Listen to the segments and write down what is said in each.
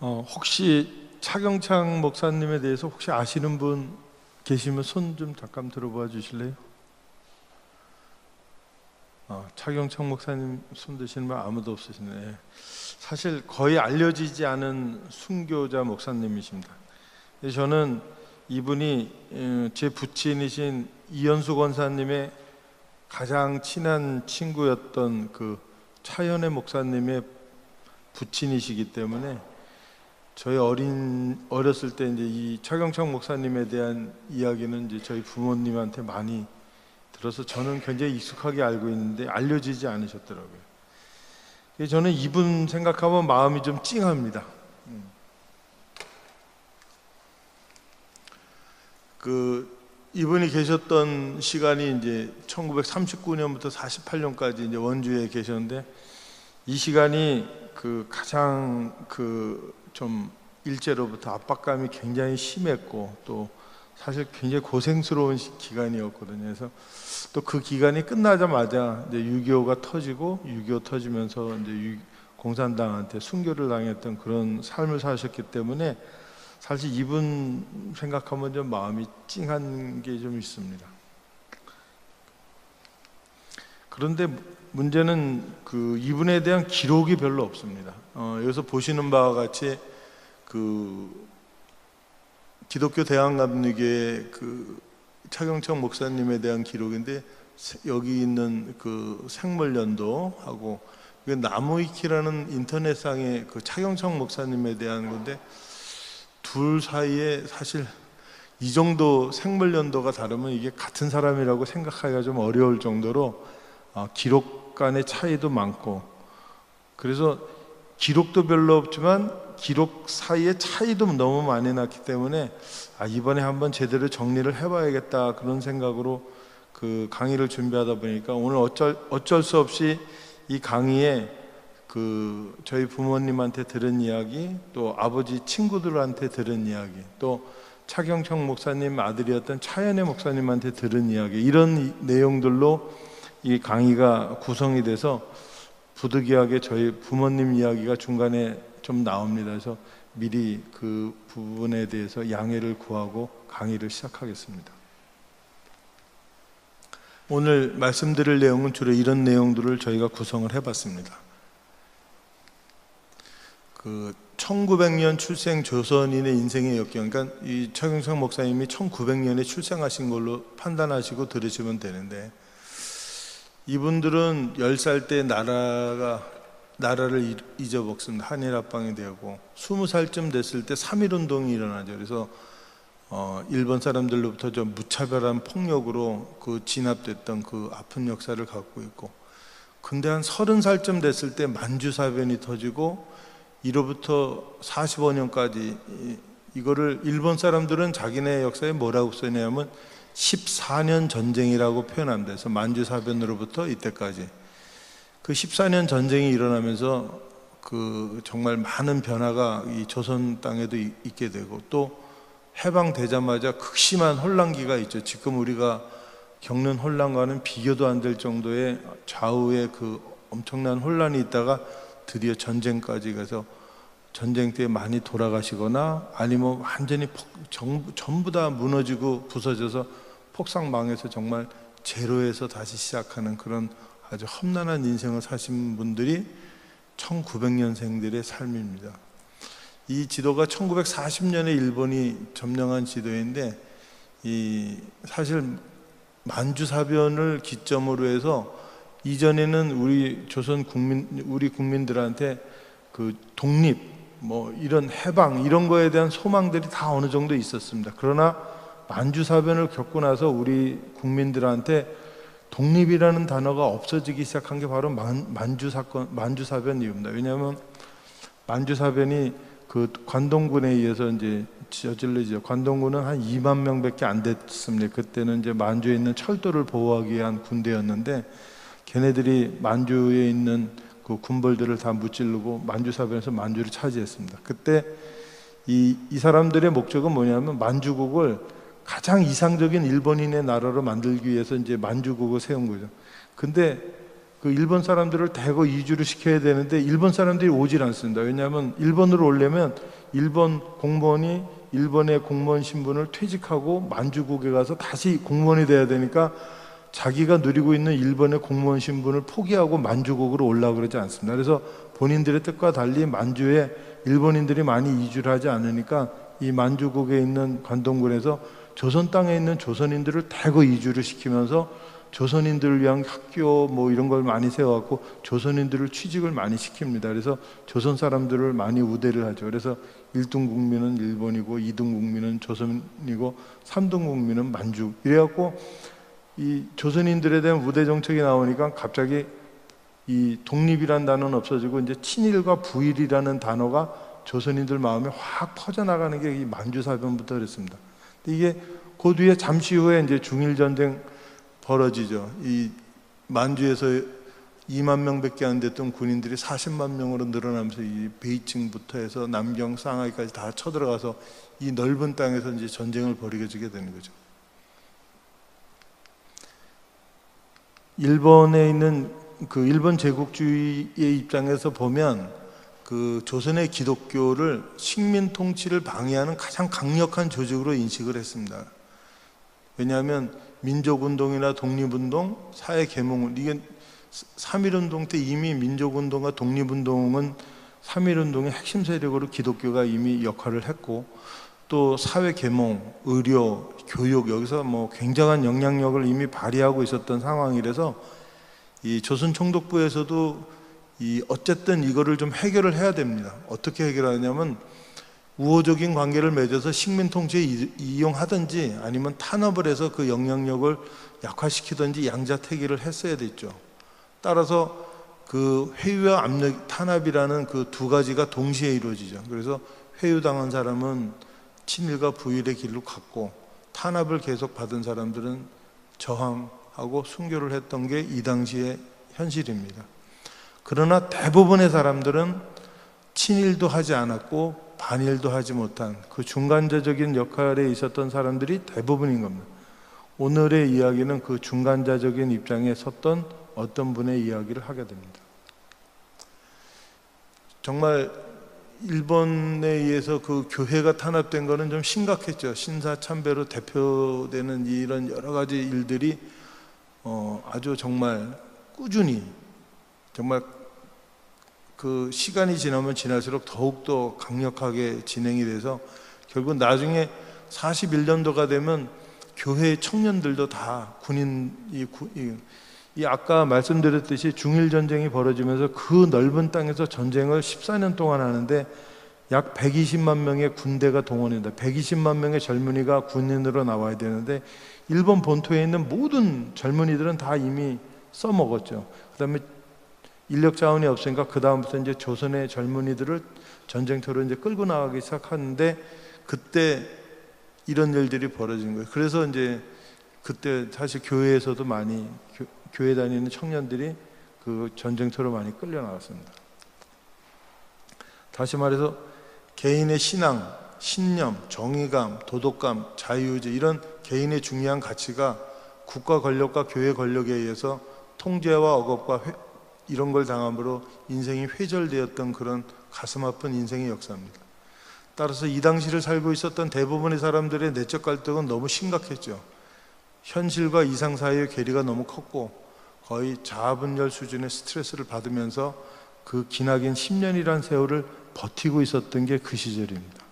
혹시 차경창 목사님에 대해서 혹시 아시는 분 계시면 손 좀 잠깐 들어봐 주실래요? 차경창 목사님 손 드시는 분 아무도 없으시네. 사실 거의 알려지지 않은 순교자 목사님이십니다. 저는 이분이 제 부친이신 이현수 권사님의 가장 친한 친구였던 그 차현애 목사님의 부친이시기 때문에 저희 어렸을 때 이제 이 차경창 목사님에 대한 이야기는 이제 저희 부모님한테 많이 들어서 저는 굉장히 익숙하게 알고 있는데 알려지지 않으셨더라고요. 저는 이분 생각하면 마음이 좀 찡합니다. 이분이 계셨던 시간이 이제 1939년부터 48년까지 이제 원주에 계셨는데 이 시간이 가장 좀 일제로부터 압박감이 굉장히 심했고 또 사실 굉장히 고생스러운 기간이었거든요. 그래서 또 그 기간이 끝나자마자 이제 6.25가 터지고 6.25 터지면서 이제 공산당한테 순교를 당했던 그런 삶을 사셨기 때문에 사실 이분 생각하면 좀 마음이 찡한 게 좀 있습니다. 그런데 문제는 이분에 대한 기록이 별로 없습니다. 여기서 보시는 바와 같이 기독교 대한감리교의 차경창 목사님에 대한 기록인데 여기 있는 생물연도하고 나무위키라는 인터넷상의 차경창 목사님에 대한 건데 둘 사이에 사실 이 정도 생물연도가 다르면 이게 같은 사람이라고 생각하기가 좀 어려울 정도로 기록 간의 차이도 많고 그래서 기록도 별로 없지만 기록 사이의 차이도 너무 많이 났기 때문에 이번에 한번 제대로 정리를 해봐야겠다 그런 생각으로 강의를 준비하다 보니까 오늘 어쩔 수 없이 이 강의에 저희 부모님한테 들은 이야기 또 아버지 친구들한테 들은 이야기 또 차경창 목사님 아들이었던 차현애 목사님한테 들은 이야기 이런 내용들로 이 강의가 구성이 돼서 부득이하게 저희 부모님 이야기가 중간에 좀 나옵니다. 그래서 미리 그 부분에 대해서 양해를 구하고 강의를 시작하겠습니다. 오늘 말씀드릴 내용은 주로 이런 내용들을 저희가 구성을 해봤습니다. 1900년 출생 조선인의 인생의 역경, 그러니까 이 차경창 목사님이 1900년에 출생하신 걸로 판단하시고 들으시면 되는데 이분들은 10살 때 나라를 잊어먹습니다. 한일합방이 되고 20살쯤 됐을 때 3.1운동이 일어나죠. 그래서 일본 사람들로부터 좀 무차별한 폭력으로 진압됐던 아픈 역사를 갖고 있고 근데 한 30살쯤 됐을 때 만주사변이 터지고 이로부터 45년까지 이거를 일본 사람들은 자기네 역사에 뭐라고 써냐면 14년 전쟁이라고 표현합니다. 그래서 만주사변으로부터 이때까지 14년 전쟁이 일어나면서 정말 많은 변화가 이 조선 땅에도 있게 되고 또 해방되자마자 극심한 혼란기가 있죠. 지금 우리가 겪는 혼란과는 비교도 안 될 정도의 좌우의 엄청난 혼란이 있다가 드디어 전쟁까지 가서 전쟁 때 많이 돌아가시거나 아니면 완전히 전부 다 무너지고 부서져서 폭삭망해서 정말 제로에서 다시 시작하는 그런 아주 험난한 인생을 사신 분들이 1900년생들의 삶입니다. 이 지도가 1940년에 일본이 점령한 지도인데 사실 만주사변을 기점으로 해서 이전에는 우리 국민들한테 독립, 이런 해방 이런 거에 대한 소망들이 다 어느 정도 있었습니다. 그러나 만주사변을 겪고 나서 우리 국민들한테 독립이라는 단어가 없어지기 시작한 게 바로 만주사변 이유입니다. 왜냐하면 만주사변이 관동군에 의해서 이제 저질러지죠. 관동군은 한 2만 명밖에 안 됐습니다. 그때는 이제 만주에 있는 철도를 보호하기 위한 군대였는데 걔네들이 만주에 있는 군벌들을 다 무찌르고 만주사변에서 만주를 차지했습니다. 그때 이 사람들의 목적은 뭐냐면 만주국을 가장 이상적인 일본인의 나라로 만들기 위해서 이제 만주국을 세운 거죠. 근데 그 일본 사람들을 대거 이주를 시켜야 되는데 일본 사람들이 오질 않습니다. 왜냐하면 일본으로 오려면 일본 공무원이 일본의 공무원 신분을 퇴직하고 만주국에 가서 다시 공무원이 돼야 되니까 자기가 누리고 있는 일본의 공무원 신분을 포기하고 만주국으로 올라오고 그러지 않습니다. 그래서 본인들의 뜻과 달리 만주에 일본인들이 많이 이주를 하지 않으니까 이 만주국에 있는 관동군에서 조선 땅에 있는 조선인들을 대거 이주를 시키면서 조선인들을 위한 학교 뭐 이런 걸 많이 세워갖고 조선인들을 취직을 많이 시킵니다. 그래서 조선 사람들을 많이 우대를 하죠. 그래서 1등 국민은 일본이고 2등 국민은 조선이고 3등 국민은 만주. 이래갖고 이 조선인들에 대한 우대 정책이 나오니까 갑자기 이 독립이란 단어는 없어지고 이제 친일과 부일이라는 단어가 조선인들 마음에 확 퍼져나가는 게 이 만주사변부터 그랬습니다. 근데 이게 그 뒤에 잠시 후에 이제 중일전쟁 벌어지죠. 이 만주에서 2만 명밖에 안 됐던 군인들이 40만 명으로 늘어나면서 이 베이징부터 해서 남경, 상하이까지 다 쳐들어가서 이 넓은 땅에서 이제 전쟁을 벌이게 되는 거죠. 일본에 있는 그 일본 제국주의의 입장에서 보면 그 조선의 기독교를 식민 통치를 방해하는 가장 강력한 조직으로 인식을 했습니다. 왜냐하면 민족운동이나 독립운동, 사회계몽, 이게 3.1운동 때 이미 민족운동과 독립운동은 3.1운동의 핵심 세력으로 기독교가 이미 역할을 했고 또 사회계몽, 의료, 교육 여기서 뭐 굉장한 영향력을 이미 발휘하고 있었던 상황이라서 이 조선 총독부에서도 어쨌든 이거를 좀 해결을 해야 됩니다. 어떻게 해결하냐면 우호적인 관계를 맺어서 식민 통치에 이용하든지 아니면 탄압을 해서 그 영향력을 약화시키든지 양자택일을 했어야 됐죠. 따라서 그 회유와 압력, 탄압이라는 그 두 가지가 동시에 이루어지죠. 그래서 회유당한 사람은 친일과 부일의 길로 갔고 탄압을 계속 받은 사람들은 저항하고 순교를 했던 게 이 당시의 현실입니다. 그러나 대부분의 사람들은 친일도 하지 않았고 반일도 하지 못한 그 중간자적인 역할에 있었던 사람들이 대부분인 겁니다. 오늘의 이야기는 그 중간자적인 입장에 섰던 어떤 분의 이야기를 하게 됩니다. 정말 일본에 의해서 그 교회가 탄압된 거는 좀 심각했죠. 신사참배로 대표되는 이런 여러 가지 일들이 아주 정말 꾸준히 정말 그 시간이 지나면 지날수록 더욱더 강력하게 진행이 돼서 결국 나중에 41년도가 되면 교회 청년들도 다 이 아까 말씀드렸듯이 중일전쟁이 벌어지면서 그 넓은 땅에서 전쟁을 14년 동안 하는데 약 120만 명의 군대가 동원된다. 120만 명의 젊은이가 군인으로 나와야 되는데 일본 본토에 있는 모든 젊은이들은 다 이미 써먹었죠. 그 다음에 인력 자원이 없으니까 그 다음부터 이제 조선의 젊은이들을 전쟁터로 이제 끌고 나가기 시작하는데 그때 이런 일들이 벌어진 거예요. 그래서 이제 그때 사실 교회에서도 많이 교회 다니는 청년들이 그 전쟁터로 많이 끌려 나갔습니다. 다시 말해서 개인의 신앙, 신념, 정의감, 도덕감, 자유의지 이런 개인의 중요한 가치가 국가 권력과 교회 권력에 의해서 통제와 억압과 이런 걸 당함으로 인생이 회절되었던 그런 가슴 아픈 인생의 역사입니다. 따라서 이 당시를 살고 있었던 대부분의 사람들의 내적 갈등은 너무 심각했죠. 현실과 이상 사이의 괴리가 너무 컸고 거의 자아분열 수준의 스트레스를 받으면서 그 기나긴 10년이란 세월을 버티고 있었던 게 그 시절입니다.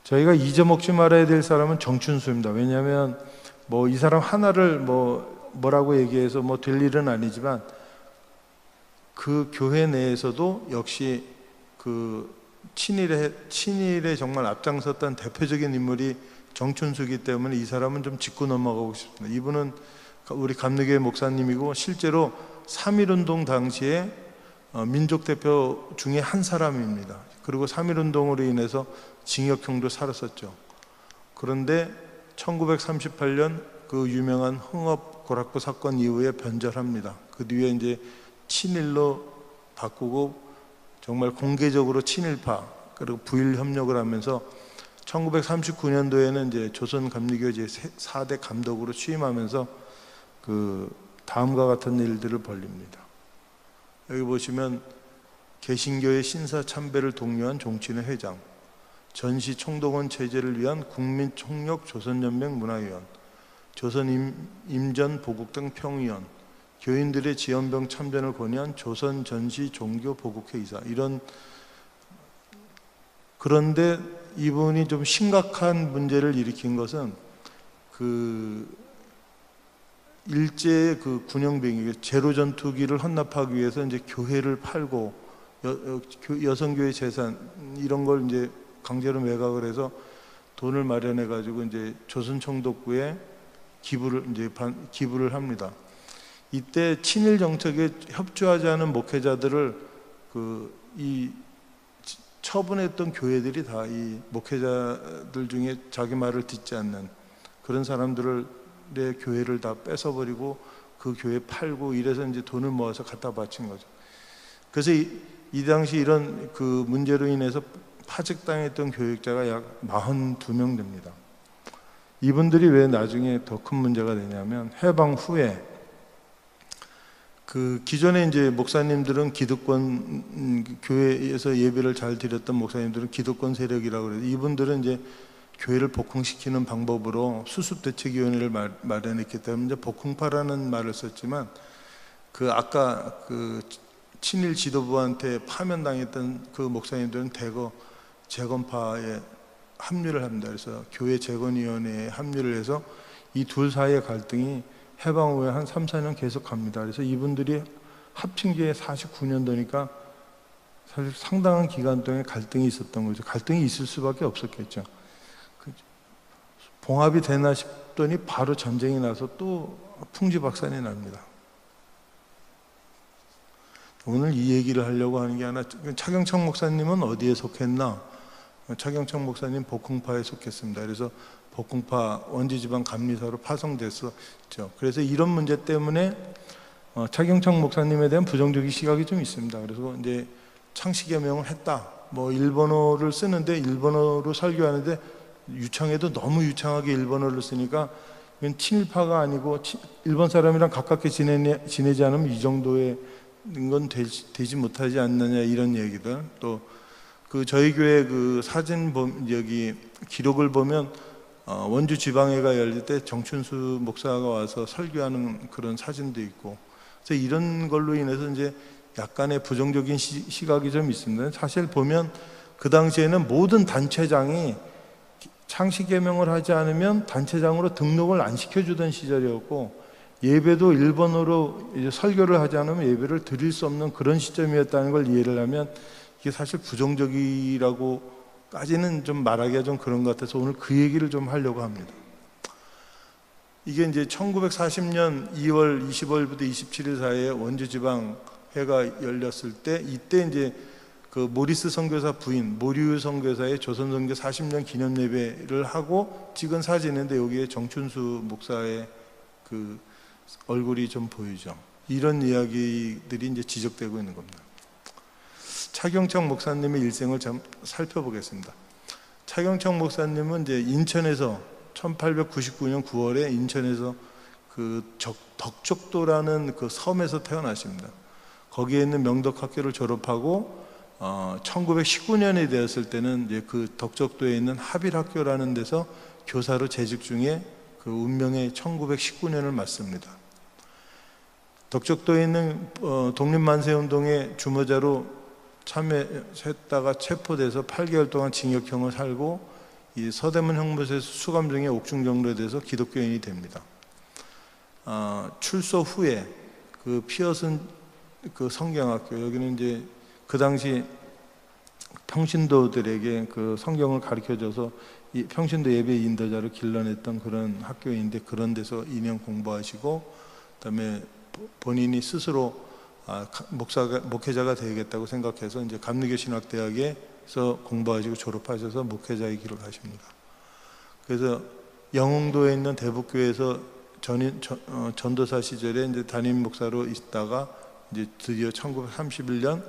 저희가 잊어먹지 말아야 될 사람은 정춘수입니다. 왜냐하면 뭐 이 사람 하나를 뭐라고 얘기해서 뭐 될 일은 아니지만 그 교회 내에서도 역시 그 친일에 정말 앞장섰던 대표적인 인물이 정춘수이기 때문에 이 사람은 좀 짚고 넘어가고 싶습니다. 이분은 우리 감리교회 목사님이고 실제로 3.1운동 당시에 민족 대표 중에 한 사람입니다. 그리고 3.1운동으로 인해서 징역형도 살았었죠. 그런데 1938년 그 유명한 흥업 고락부 사건 이후에 변절합니다. 그 뒤에 이제 친일로 바꾸고 정말 공개적으로 친일파 그리고 부일 협력을 하면서 1939년도에는 이제 조선 감리교 제 4대 감독으로 취임하면서 그 다음과 같은 일들을 벌립니다. 여기 보시면 개신교의 신사 참배를 독려한 종친회 회장, 전시 총동원 체제를 위한 국민총력 조선연맹 문화위원, 조선 임전 보국 등 평의원, 교인들의 지연병 참전을 권유한 조선 전시 종교 보국회 이사, 이런. 그런데 이분이 좀 심각한 문제를 일으킨 것은 그 일제의 그 군용병이 제로 전투기를 헌납하기 위해서 이제 교회를 팔고 여성교회 재산 이런 걸 이제 강제로 매각을 해서 돈을 마련해 가지고 이제 조선총독부에 기부를 합니다. 이때 친일 정책에 협조하지 않은 목회자들을 이 처분했던 교회들이 다 이 목회자들 중에 자기 말을 듣지 않는 그런 사람들의 교회를 다 뺏어버리고 그 교회 팔고 이래서 이제 돈을 모아서 갖다 바친 거죠. 그래서 이 당시 이런 그 문제로 인해서 파직당했던 교역자가 약 42명 됩니다. 이분들이 왜 나중에 더 큰 문제가 되냐면 해방 후에 그 기존에 이제 목사님들은 기득권 교회에서 예배를 잘 드렸던 목사님들은 기득권 세력이라고 그래서 이분들은 이제 교회를 복흥시키는 방법으로 수습대책위원회를 마련했기 때문에 이제 복흥파라는 말을 썼지만 그 아까 그 친일 지도부한테 파면당했던 그 목사님들은 대거 재건파에 합류를 합니다. 그래서 교회 재건위원회에 합류를 해서 이 둘 사이의 갈등이 해방 후에 한 3, 4년 계속 갑니다. 그래서 이분들이 합친 게 49년도니까 사실 상당한 기간 동안 갈등이 있었던 거죠. 갈등이 있을 수밖에 없었겠죠. 봉합이 되나 싶더니 바로 전쟁이 나서 또 풍지박산이 납니다. 오늘 이 얘기를 하려고 하는 게 하나, 차경청 목사님은 어디에 속했나? 차경청 목사님 복흥파에 속했습니다. 그래서 복흥파 원주지방 감리사로 파송됐었죠. 그래서 이런 문제 때문에 차경청 목사님에 대한 부정적인 시각이 좀 있습니다. 그래서 이제 창씨개명을 했다. 뭐 일본어를 쓰는데 일본어로 설교하는데 유창해도 너무 유창하게 일본어를 쓰니까 이건 친일파가 아니고 일본 사람이랑 가깝게 지내지 않으면 이 정도의 건 되지 못하지 않느냐 이런 얘기들. 또 그 저희 교회 그 사진 여기 기록을 보면 원주 지방회가 열릴 때 정춘수 목사가 와서 설교하는 그런 사진도 있고, 그래서 이런 걸로 인해서 이제 약간의 부정적인 시각이 좀 있습니다. 사실 보면 그 당시에는 모든 단체장이 창씨개명을 하지 않으면 단체장으로 등록을 안 시켜주던 시절이었고, 예배도 일본어로 이제 설교를 하지 않으면 예배를 드릴 수 없는 그런 시점이었다는 걸 이해를 하면 이게 사실 부정적이라고까지는 좀 말하기가 좀 그런 것 같아서 오늘 그 얘기를 좀 하려고 합니다. 이게 이제 1940년 2월 25일부터 27일 사이에 원주지방회가 열렸을 때, 이때 이제 그 모리스 선교사 부인 모류 선교사의 조선선교 40년 기념 예배를 하고 찍은 사진인데 여기에 정춘수 목사의 그 얼굴이 좀 보이죠. 이런 이야기들이 이제 지적되고 있는 겁니다. 차경청 목사님의 일생을 좀 살펴보겠습니다. 차경청 목사님은 이제 인천에서 1899년 9월에 인천에서 그 덕적도라는 그 섬에서 태어나십니다. 거기에 있는 명덕학교를 졸업하고 1919년이 되었을 때는 이제 그 덕적도에 있는 하빌학교라는 데서 교사로 재직 중에 그 운명의 1919년을 맞습니다. 덕적도에 있는 독립만세운동의 주모자로 참여했다가 체포돼서 8개월 동안 징역형을 살고 이 서대문 형무소에서 수감 중에 옥중정로에 대해서 기독교인이 됩니다. 출소 후에 그 피어슨 그 성경학교, 여기는 이제 그 당시 평신도들에게 그 성경을 가르쳐줘서 이 평신도 예배 인도자로 길러냈던 그런 학교인데, 그런 데서 2년 공부하시고 그다음에 본인이 스스로 목회자가 되겠다고 생각해서 이제 감리교 신학대학에서 공부하시고 졸업하셔서 목회자의 길을 가십니다. 그래서 영흥도에 있는 대북교회에서 전도사 시절에 이제 담임 목사로 있다가 이제 드디어 1931년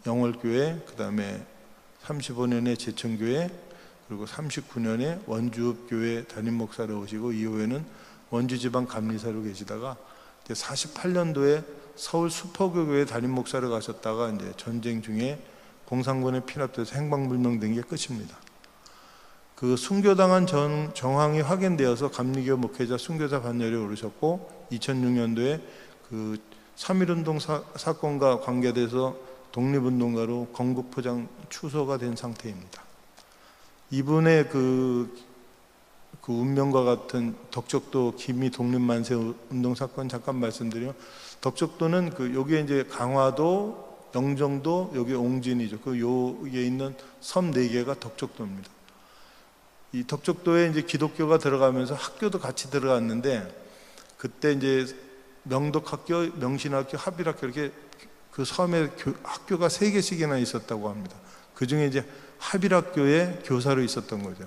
영월교회, 그 다음에 35년에 제천교회, 그리고 39년에 원주읍교회 담임 목사로 오시고 이후에는 원주지방 감리사로 계시다가 48년도에 서울 수포교회 담임 목사를 가셨다가 이제 전쟁 중에 공산군에 피납돼서 행방불명된 게 끝입니다. 그 순교당한 정황이 확인되어서 감리교 목회자 순교자 반열에 오르셨고 2006년도에 그 3.1운동 사건과 관계돼서 독립운동가로 건국포장 추소가 된 상태입니다. 이분의 그 운명과 같은 덕적도 기미 독립만세 운동 사건 잠깐 말씀드리면, 덕적도는 여기에 이제 강화도, 영종도, 여기 옹진이죠. 여기에 있는 섬 4개가 덕적도입니다. 이 덕적도에 이제 기독교가 들어가면서 학교도 같이 들어갔는데, 그때 이제 명덕학교, 명신학교, 합일학교 이렇게 그 섬에 학교가 3개씩이나 있었다고 합니다. 그 중에 이제 합일학교에 교사로 있었던 거죠.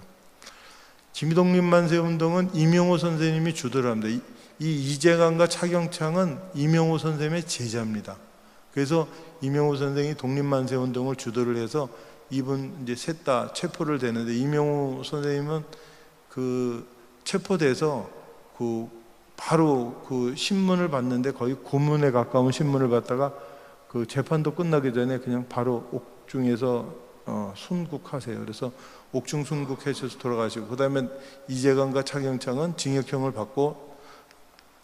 기미독립만세 운동은 이명호 선생님이 주도를 합니다. 이 이재관과 차경창은 이명호 선생님의 제자입니다. 그래서 이명호 선생이 독립만세 운동을 주도를 해서 이분 이제 셋 다 체포를 되는데, 이명호 선생님은 그 체포돼서 바로 그 신문을 봤는데 거의 고문에 가까운 신문을 받다가 그 재판도 끝나기 전에 그냥 바로 옥중에서 순국하세요. 그래서 옥중 순국해서 돌아가시고, 그 다음에 이재관과 차경창은 징역형을 받고,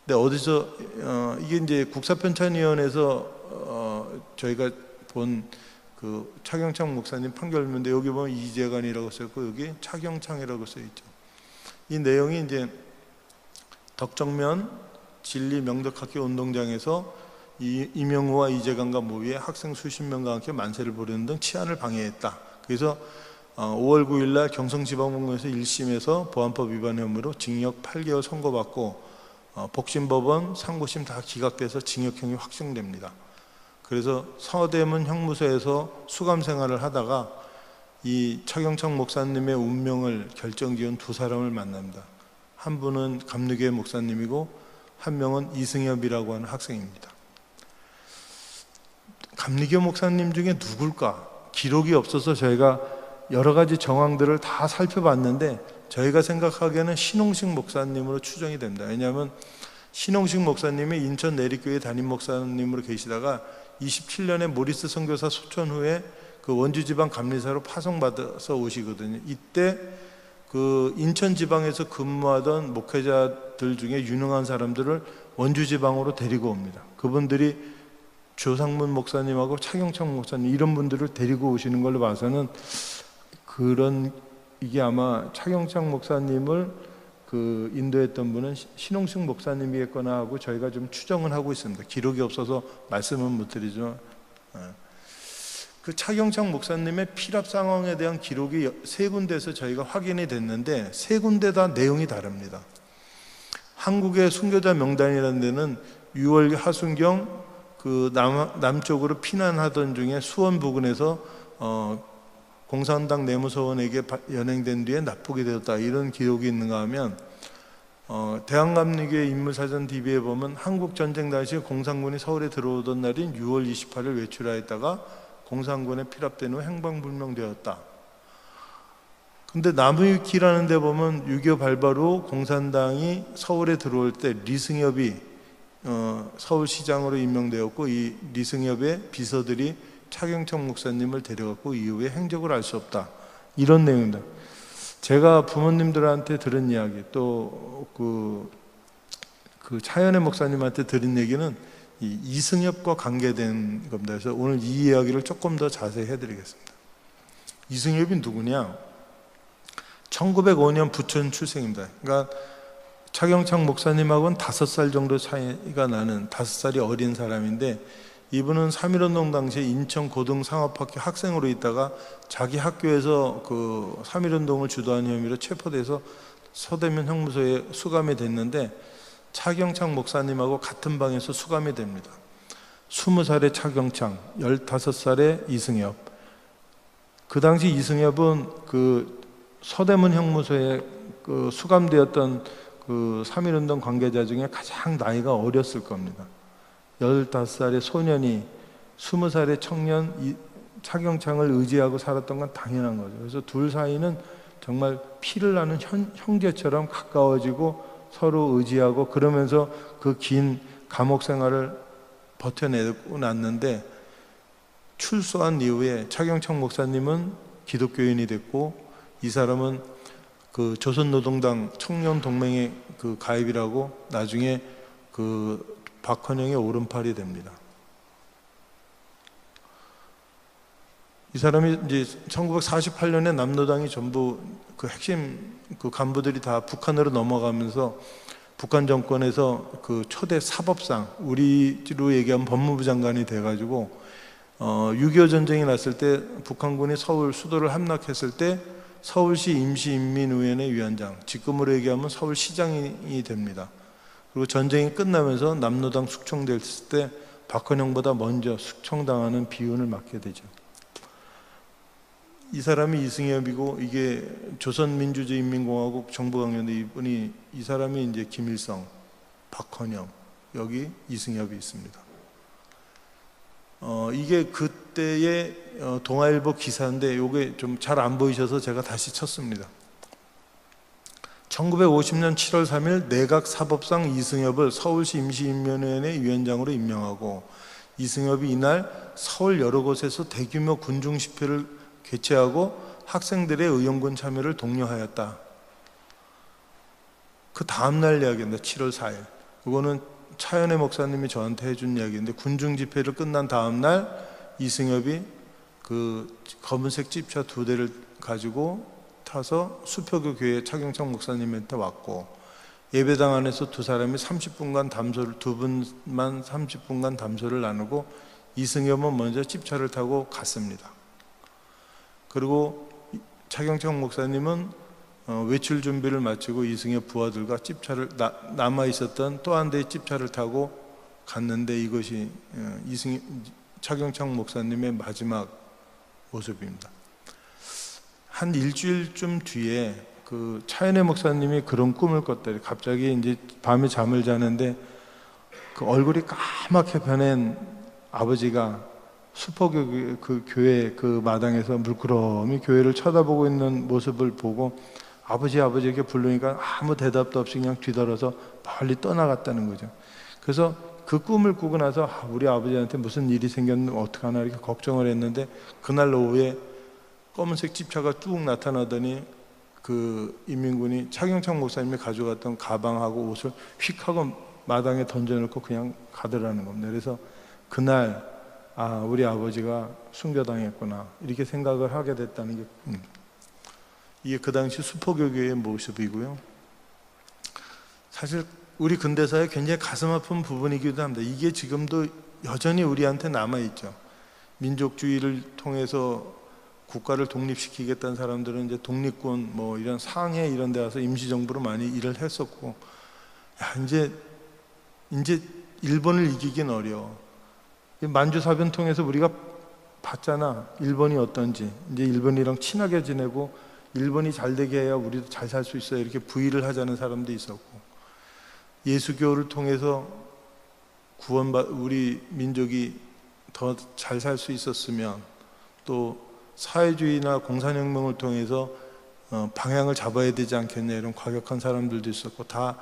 근데 어디서 이게 이제 국사편찬위원회에서 저희가 본 그 차경창 목사님 판결문인데, 여기 보면 이재관이라고 써있고 여기 차경창이라고 써있죠. 이 내용이 이제 덕정면 진리 명덕학교 운동장에서 이명호와 이재관과 모의에 학생 수십 명과 함께 만세를 부르는 등 치안을 방해했다. 그래서 5월 9일 날 경성지방법원에서 1심에서 보안법 위반 혐의로 징역 8개월 선고받고, 복심법원, 상고심 다 기각돼서 징역형이 확정됩니다. 그래서 서대문 형무소에서 수감 생활을 하다가 이 차경창 목사님의 운명을 결정지은 2사람을 만납니다. 한 분은 감리교회 목사님이고 한 명은 이승엽이라고 하는 학생입니다. 감리교 목사님 중에 누굴까? 기록이 없어서 저희가 여러 가지 정황들을 다 살펴봤는데, 저희가 생각하기에는 신홍식 목사님으로 추정이 됩니다. 왜냐하면 신홍식 목사님이 인천 내리교회 담임 목사님으로 계시다가 27년에 모리스 선교사 소천 후에 그 원주지방 감리사로 파송받아서 오시거든요. 이때 그 인천 지방에서 근무하던 목회자들 중에 유능한 사람들을 원주지방으로 데리고 옵니다. 그분들이 조상문 목사님하고 차경창 목사님, 이런 분들을 데리고 오시는 걸로 봐서는 이게 아마 차경창 목사님을 그 인도했던 분은 신홍식 목사님이겠거나 하고 저희가 좀 추정을 하고 있습니다. 기록이 없어서 말씀은 못 드리죠. 그 차경창 목사님의 피랍 상황에 대한 기록이 3군데에서 저희가 확인이 됐는데 3군데 다 내용이 다릅니다. 한국의 순교자 명단이라는 데는 6월 하순경 그 남쪽으로 피난하던 중에 수원 부근에서 공산당 내무서원에게 연행된 뒤에 납북이 되었다, 이런 기록이 있는가 하면, 대한감리교회 인물사전 DB에 보면 한국전쟁 당시 공산군이 서울에 들어오던 날인 6월 28일 외출하였다가 공산군에 피랍된 후 행방불명되었다. 근데 나무위키라는 데 보면 6.25 발발 후 공산당이 서울에 들어올 때 리승엽이 서울시장으로 임명되었고, 이 리승엽의 비서들이 차경창 목사님을 데려갔고 이후에 행적을 알 수 없다, 이런 내용입니다. 제가 부모님들한테 들은 이야기, 또 그 차연의 목사님한테 들은 얘기는 이 이승엽과 관계된 겁니다. 그래서 오늘 이 이야기를 조금 더 자세히 해드리겠습니다. 이승엽이 누구냐? 1905년 부천 출생입니다. 그러니까 차경창 목사님하고는 5살 정도 차이가 나는, 5살이 어린 사람인데, 이분은 3.1운동 당시에 인천 고등상업학교 학생으로 있다가 자기 학교에서 그 3.1운동을 주도한 혐의로 체포돼서 서대문 형무소에 수감이 됐는데, 차경창 목사님하고 같은 방에서 수감이 됩니다. 20살의 차경창, 15살의 이승엽. 그 당시 이승엽은 그 서대문 형무소에 그 수감되었던 그 3.1운동 관계자 중에 가장 나이가 어렸을 겁니다. 15살의 소년이 20살의 청년 차경창을 의지하고 살았던 건 당연한 거죠. 그래서 둘 사이는 정말 피를 나는 형제처럼 가까워지고 서로 의지하고 그러면서 그 긴 감옥 생활을 버텨내고 났는데, 출소한 이후에 차경청 목사님은 기독교인이 됐고, 이 사람은 그 조선노동당 청년동맹에 그 가입이라고 나중에 그 박헌영의 오른팔이 됩니다. 이 사람이 이제 1948년에 남노당이 전부 그 핵심 그 간부들이 다 북한으로 넘어가면서 북한 정권에서 그 초대 사법상, 우리로 얘기하면 법무부 장관이 돼가지고 6.25 전쟁이 났을 때 북한군이 서울 수도를 함락했을 때 서울시 임시인민위원회 위원장, 지금으로 얘기하면 서울시장이 됩니다. 그리고 전쟁이 끝나면서 남노당 숙청됐을 때 박헌영보다 먼저 숙청당하는 비운을 맞게 되죠. 이 사람이 이승엽이고, 이게 조선민주주의인민공화국 정부강연대 이 사람이 이제 김일성, 박헌영, 여기 이승엽이 있습니다. 이게 그때의 동아일보 기사인데, 요게 좀 잘 안 보이셔서 제가 다시 쳤습니다. 1950년 7월 3일 내각사법상 이승엽을 서울시 임시인민위원회 위원장으로 임명하고, 이승엽이 이날 서울 여러 곳에서 대규모 군중 집회를 개최하고 학생들의 의용군 참여를 독려하였다. 그 다음날 이야기입니다. 7월 4일. 그거는 차연애 목사님이 저한테 해준 이야기인데, 군중 집회를 끝난 다음날 이승엽이 그 검은색 집차 2대를 가지고 타서 수표교 교회 차경청 목사님한테 왔고, 예배당 안에서 두 사람이 30분간 담소를, 두 분만 30분간 담소를 나누고 이승엽은 먼저 집차를 타고 갔습니다. 그리고 차경청 목사님은 외출 준비를 마치고 이승엽 부하들과 집차를 남아 있었던 또 한 대의 집차를 타고 갔는데, 이것이 차경청 목사님의 마지막 모습입니다. 한 일주일쯤 뒤에 그 차연애 목사님이 그런 꿈을 꿨다. 갑자기 이제 밤에 잠을 자는데 그 얼굴이 까맣게 변한 아버지가 수포교 그 교회 그 마당에서 물끄러미 교회를 쳐다보고 있는 모습을 보고, 아버지 이렇게 부르니까 아무 대답도 없이 그냥 뒤돌아서 멀리 떠나갔다는 거죠. 그래서 그 꿈을 꾸고 나서 우리 아버지한테 무슨 일이 생겼는데 어떡하나 이렇게 걱정을 했는데, 그날 오후에 검은색 집차가 쭉 나타나더니 그 인민군이 차경청 목사님이 가져갔던 가방하고 옷을 휙 하고 마당에 던져놓고 그냥 가더라는 겁니다. 그래서 그날 우리 아버지가 순교당했구나, 이렇게 생각을 하게 됐다는 게 이게 그 당시 수포교교의 모습이고요. 사실 우리 근대사에 굉장히 가슴 아픈 부분이기도 합니다. 이게 지금도 여전히 우리한테 남아있죠. 민족주의를 통해서 국가를 독립시키겠다는 사람들은 이제 독립군 뭐 이런 상해 이런 데 가서 임시정부로 많이 일을 했었고, 이제 일본을 이기긴 어려워. 만주사변 통해서 우리가 봤잖아, 일본이 어떤지. 이제 일본이랑 친하게 지내고 일본이 잘 되게 해야 우리도 잘 살 수 있어요, 이렇게 부의를 하자는 사람도 있었고, 예수교를 통해서 우리 민족이 더 잘 살 수 있었으면, 또 사회주의나 공산혁명을 통해서 방향을 잡아야 되지 않겠냐, 이런 과격한 사람들도 있었고, 다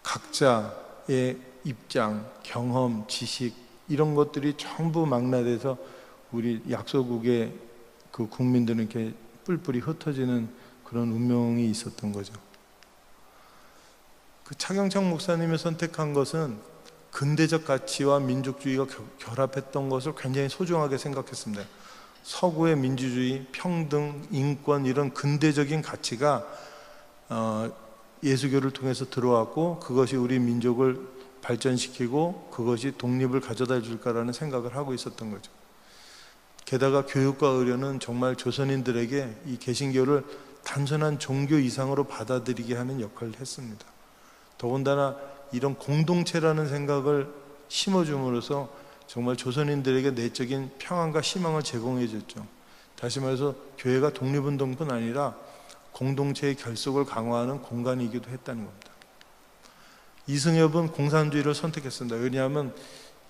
각자의 입장, 경험, 지식 이런 것들이 전부 망라돼서 우리 약소국의 그 국민들은 이렇게 뿔뿔이 흩어지는 그런 운명이 있었던 거죠. 그 차경청 목사님이 선택한 것은 근대적 가치와 민족주의가 결합했던 것을 굉장히 소중하게 생각했습니다. 서구의 민주주의, 평등, 인권 이런 근대적인 가치가 예수교를 통해서 들어왔고, 그것이 우리 민족을 발전시키고 그것이 독립을 가져다 줄 거라는 생각을 하고 있었던 거죠. 게다가 교육과 의료는 정말 조선인들에게 이 개신교를 단순한 종교 이상으로 받아들이게 하는 역할을 했습니다. 더군다나 이런 공동체라는 생각을 심어줌으로써 정말 조선인들에게 내적인 평안과 희망을 제공해 줬죠. 다시 말해서 교회가 독립운동뿐 아니라 공동체의 결속을 강화하는 공간이기도 했다는 겁니다. 이승엽은 공산주의를 선택했습니다. 왜냐하면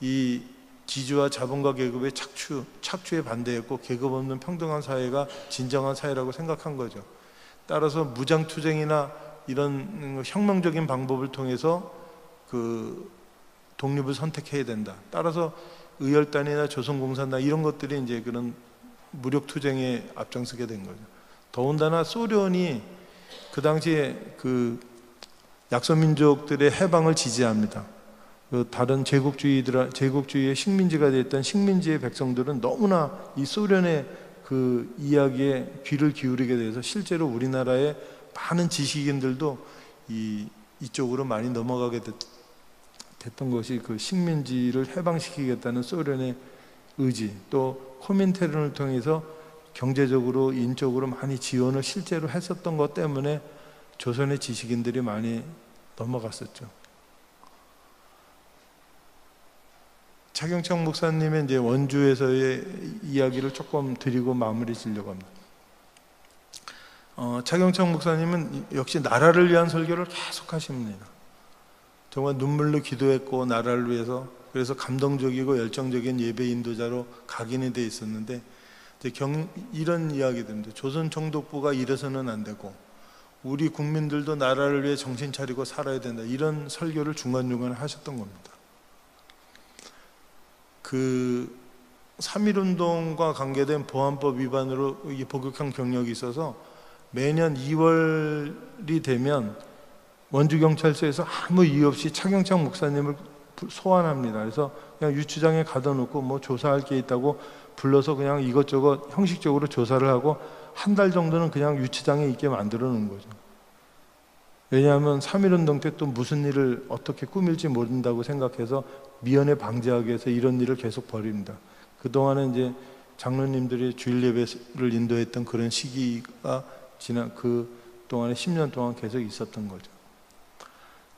이 지주와 자본가 계급의 착취에 반대했고, 계급 없는 평등한 사회가 진정한 사회라고 생각한 거죠. 따라서 무장투쟁이나 이런 혁명적인 방법을 통해서 그 독립을 선택해야 된다. 따라서 의열단이나 조선공산당 이런 것들이 이제 그런 무력 투쟁에 앞장서게 된 거죠. 더군다나 소련이 그 당시에 그 약소민족들의 해방을 지지합니다. 그 다른 제국주의의 식민지가 됐던 식민지의 백성들은 너무나 이 소련의 그 이야기에 귀를 기울이게 돼서 실제로 우리나라의 많은 지식인들도 이쪽으로 많이 넘어가게 됐던 것이 그 식민지를 해방시키겠다는 소련의 의지, 또 코민테른을 통해서 경제적으로 인적으로 많이 지원을 실제로 했었던 것 때문에 조선의 지식인들이 많이 넘어갔었죠. 차경청 목사님의 이제 원주에서의 이야기를 조금 드리고 마무리 지려고 합니다. 차경청 목사님은 역시 나라를 위한 설교를 계속 하십니다. 정말 눈물로 기도했고 나라를 위해서, 그래서 감동적이고 열정적인 예배 인도자로 각인이 돼 있었는데 이런 이야기들입니다. 조선 총독부가 이래서는 안 되고 우리 국민들도 나라를 위해 정신 차리고 살아야 된다, 이런 설교를 중간중간 하셨던 겁니다. 그 3.1운동과 관계된 보안법 위반으로 복역한 경력이 있어서 매년 2월이 되면 원주경찰서에서 아무 이유 없이 차경청 목사님을 소환합니다. 그래서 그냥 유치장에 가둬 놓고 뭐 조사할 게 있다고 불러서 그냥 이것저것 형식적으로 조사를 하고 한 달 정도는 그냥 유치장에 있게 만들어 놓은 거죠. 왜냐하면 3.1운동 때 또 무슨 일을 어떻게 꾸밀지 모른다고 생각해서 미연에 방지하기 위해서 이런 일을 계속 벌입니다. 그동안은 이제 장로님들이 주일 예배를 인도했던 그런 시기가 지난 그 동안에 10년 동안 계속 있었던 거죠.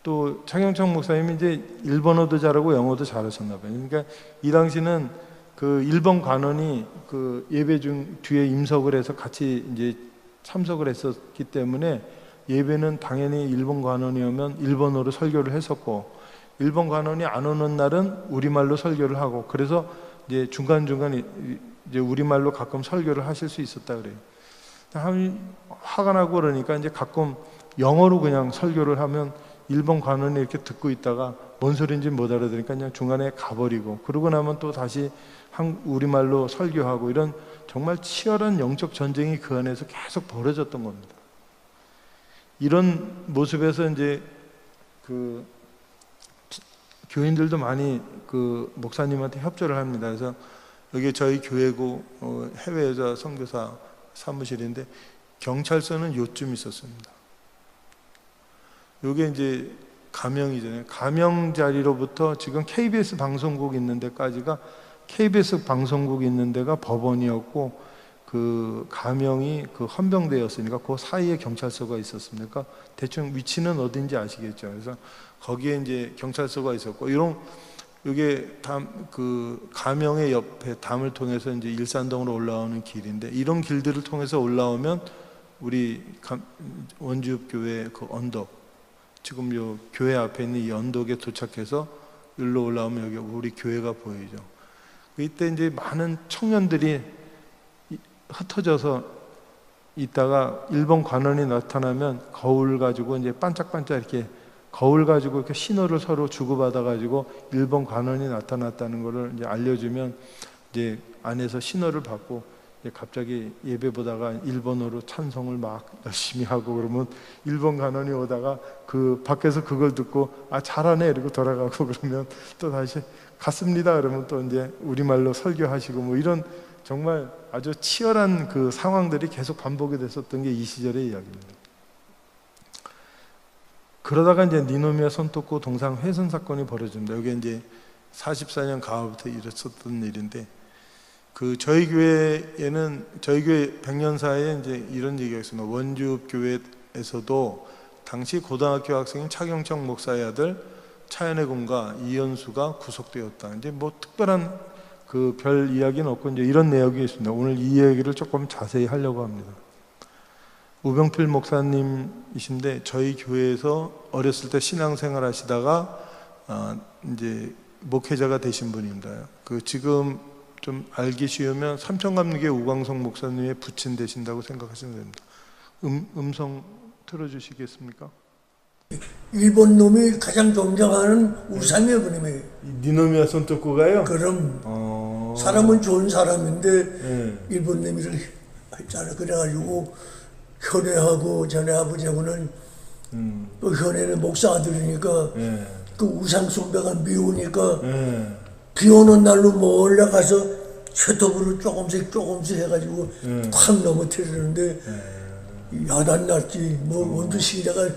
또 차경청 목사님이 이제 일본어도 잘하고 영어도 잘하셨나 봐요. 그러니까 이 당시는 그 일본 관원이 그 예배 중 뒤에 임석을 해서 같이 이제 참석을 했었기 때문에 예배는 당연히 일본 관원이 오면 일본어로 설교를 했었고, 일본 관원이 안 오는 날은 우리말로 설교를 하고, 그래서 이제 중간중간 이제 우리말로 가끔 설교를 하실 수 있었다 그래요. 화가 나고 그러니까 이제 가끔 영어로 그냥 설교를 하면 일본 관원이 이렇게 듣고 있다가 뭔 소리인지 못 알아들으니까 그냥 중간에 가버리고, 그러고 나면 또 다시 우리말로 설교하고, 이런 정말 치열한 영적 전쟁이 그 안에서 계속 벌어졌던 겁니다. 이런 모습에서 이제 그 교인들도 많이 그 목사님한테 협조를 합니다. 그래서 여기 저희 교회고 해외 여자 선교사 사무실인데 경찰서는 요쯤 있었습니다. 요게 이제 가명이잖아요. 가명 자리로부터 지금 KBS 방송국 있는 데까지가, KBS 방송국 있는 데가 법원이었고, 그 가명이 그 헌병대였으니까 그 사이에 경찰서가 있었습니다. 그러니까 대충 위치는 어딘지 아시겠죠. 그래서 거기에 이제 경찰서가 있었고, 이런 이게 그 가명의 옆에 담을 통해서 이제 일산동으로 올라오는 길인데, 이런 길들을 통해서 올라오면 우리 원주교회 그 언덕, 지금 요 교회 앞에 있는 이 언덕에 도착해서 일로 올라오면 여기 우리 교회가 보이죠. 이때 이제 많은 청년들이 흩어져서 있다가 일본 관원이 나타나면 거울 가지고 이제 반짝반짝 이렇게 거울 가지고 이렇게 신호를 서로 주고받아 가지고 일본 관원이 나타났다는 것을 이제 알려주면 이제 안에서 신호를 받고 이제 갑자기 예배 보다가 일본어로 찬송을 막 열심히 하고, 그러면 일본 관원이 오다가 그 밖에서 그걸 듣고 아 잘하네 이러고 돌아가고, 그러면 또 다시 갔습니다 그러면 또 이제 우리말로 설교하시고, 뭐 이런 정말 아주 치열한 그 상황들이 계속 반복이 됐었던 게 이 시절의 이야기입니다. 그러다가 이제 니노미아 손톱구 동상 훼손 사건이 벌어집니다. 이게 이제 44년 가을부터 일어섰던 일인데, 그 저희 교회에는 저희 교회 100년사에 이제 이런 얘기가 있습니다. 원주 교회에서도 당시 고등학교 학생인 차경청 목사의 아들 차연의 군과 이현수가 구속되었다. 이제 뭐 특별한 그 별 이야기는 없고 이제 이런 내용이 있습니다. 오늘 이 이야기를 조금 자세히 하려고 합니다. 우병필 목사님이신데 저희 교회에서 어렸을 때 신앙생활 하시다가 이제 목회자가 되신 분입니다. 그 지금 좀 알기 쉬우면 삼천감리교회 우광성 목사님의 부친 되신다고 생각하시면 됩니다. 음성 틀어주시겠습니까? 일본 놈이 가장 존경하는 우상이에요, 그놈이. 니노미야 손토쿠가요? 그럼 사람은 좋은 사람인데 네. 일본 놈이를 했잖아. 그래가지고 현애하고 전애 아버지하고는 또 현애는 목사 아들이니까 네. 그 우상 숭배가 미우니까 네. 비 오는 날로 몰래 가서 쇠톱으로 조금씩 해가지고 콱 넘어뜨리는데 야단 났지. 뭐 원두시대가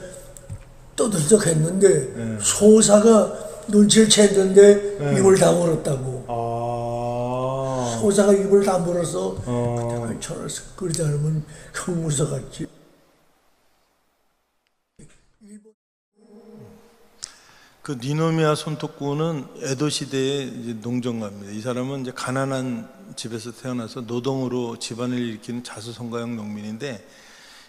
떠들썩했는데 소사가 눈치를 챘는데 입을 다물었다고. 소사가 입을 다물어서 그때 괜찮았어. 그러지 않으면 형무소 갔지. 그 니노미야 손토쿠는 에도 시대의 이제 농정가입니다. 이 사람은 이제 가난한 집에서 태어나서 노동으로 집안을 일으키는 자수성가형 농민인데,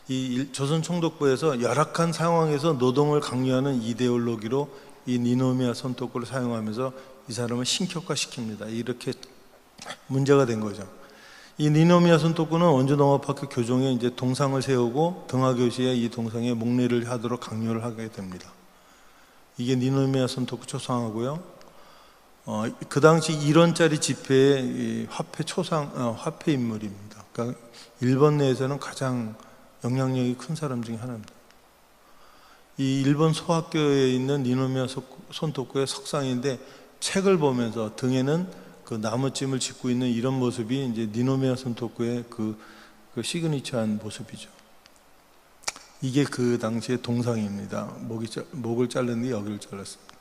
이 조선 총독부에서 열악한 상황에서 노동을 강요하는 이데올로기로 이 니노미야 손토쿠를 사용하면서 이 사람을 신격화시킵니다. 이렇게 문제가 된 거죠. 이 니노미야 손토쿠는 원주농업학교 교종에 이제 동상을 세우고 등하교시에 이 동상에 목례를 하도록 강요를 하게 됩니다. 이게 니노미야 손토쿠 초상하고요. 그 당시 1원짜리 지폐의 화폐 화폐 인물입니다. 그러니까 일본 내에서는 가장 영향력이 큰 사람 중에 하나입니다. 이 일본 소학교에 있는 니노미야 손토쿠의 석상인데, 책을 보면서 등에는 그 나무찜을 짚고 있는 이런 모습이 이제 니노미야 손토쿠의 그 시그니처한 모습이죠. 이게 그 당시의 동상입니다. 목을 자르는 게 여기를 잘랐습니다.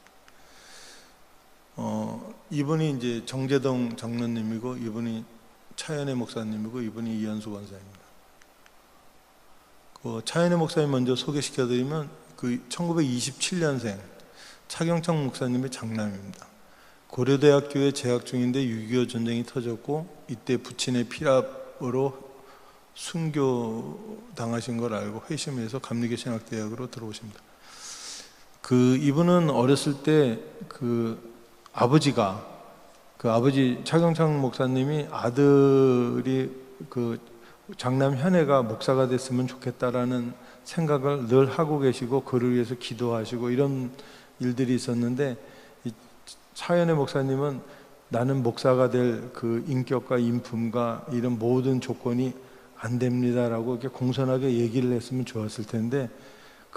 이분이 이제 정재동 장로님이고, 이분이 차연의 목사님이고, 이분이 이현수 권사입니다. 차연의 목사님 먼저 소개시켜드리면, 그 1927년생 차경창 목사님의 장남입니다. 고려대학교에 재학 중인데 6.25 전쟁이 터졌고, 이때 부친의 피랍으로 순교 당하신 걸 알고 회심해서 감리교 신학대학으로 들어오십니다. 이분은 어렸을 때 아버지 차경창 목사님이 아들이 장남 현애가 목사가 됐으면 좋겠다라는 생각을 늘 하고 계시고, 그를 위해서 기도하시고 이런 일들이 있었는데, 이 차연의 목사님은 나는 목사가 될 그 인격과 인품과 이런 모든 조건이 안 됩니다라고 이렇게 공손하게 얘기를 했으면 좋았을 텐데,